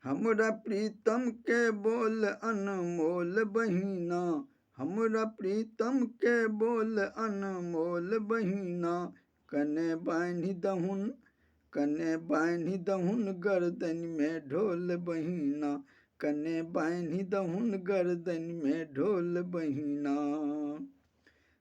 हमरा प्रीतम के बोल अनमोल बहिना, हमरा प्रीतम के बोल अनमोल बहिना। कने बान्हि दहुन, कने बान्हि दहुन गर्दन में ढोल बहिना, कने बान्हि दहुन गर्दन में ढोल बहिना।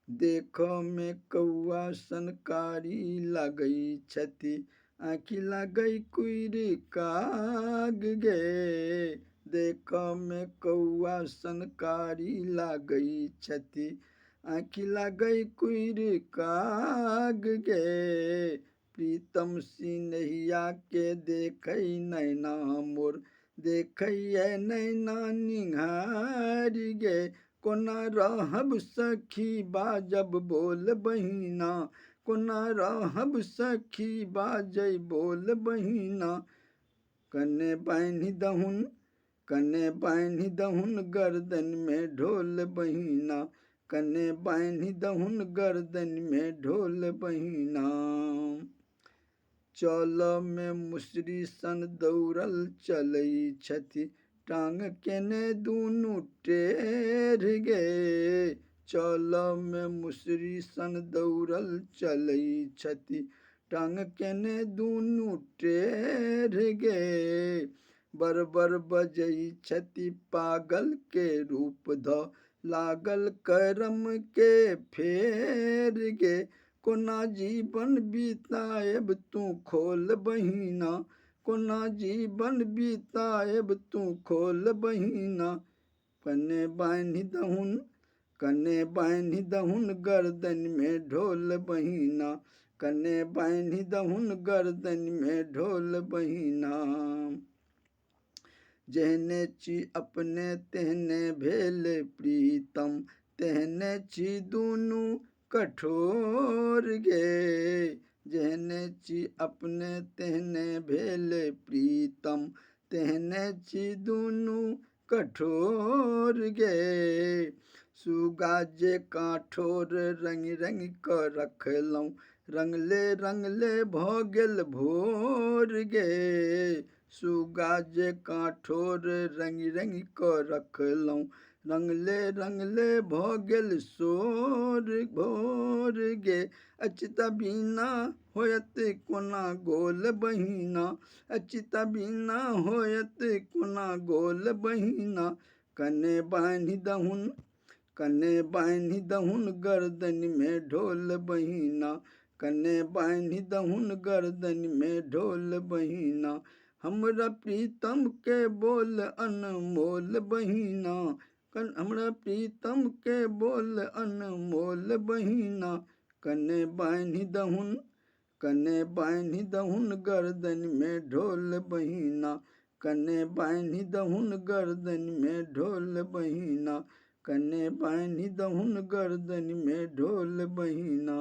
देखो में कौआ सनकारी लागई छथि, आँखि लागई कुइर काग गे। देखो में कौआ सनकारी लागई छथि, आँखि लागई कुइर काग गे। प्रीतम सिनहिया के देखई नैना मोर, देखै नैना निहारी गे। कोना रहब सखी बाजब बोल बहिना, कोना रहब सखी बाजै बोल बहिना। कने बान्हि दहुन, कने बान्हि दहुन गर्दन में ढोल बहिना, कने बान्हि दहुन गर्दन में ढोल बहिना। चल में मुसरी सन दौड़ल चलै छथि, टांग केने दुनू टेढ़ गे। चल में मुसरी सन दौड़ल चलै छथि, टांग केने दुनू टेढ़ गे। बरबर बजै छथि पागल के रूप ध, लागल करम के फेर गे। कोना जीवन बिताएब तू खोल बहिना, कोना जीवन बिताएब तू खोल बहिना। कने बान्हि दहुन, कने बान्हि दहुन गर्दन में ढोल बहिना, कने बान्हि दहुन गर्दन में ढोल बहिना। जेहने छी अपने तेहने भेल प्रीतम, तेहने छी दुनू कठोर गे। जेहने छी अपने तेहने भेल प्रीतम, तेहने छी दुनू कठोर गे। सुगा जे काठोर रंग रंग क रखलौं, रंगले रंगले भ गेल भोर गे। सुगा जे काठोर रंग रंग क रखलौं, रंगले रंगले भ गेल सोर भोर गे। अचिता बिना होयत कोना गोल बहिना, अचिता बिना होयत कोना गोल बहिना। कने बान्हि दहुन, कने बान्हि दहुन गर्दन में ढोल बहिना, कने बान्हि दहुन गर्दन में ढोल बहिना। हमरा प्रीतम के बोल अनमोल बहिना, हमरा प्रीतम के बोल अनमोल बहिना। कने बान्हि दहुन, कने बान्हि दहुन गर्दन में ढोल बहिना, कने बान्हि दहुन गर्दन में ढोल बहिना, कने बान्हि दहुन गर्दन में ढोल बहिना।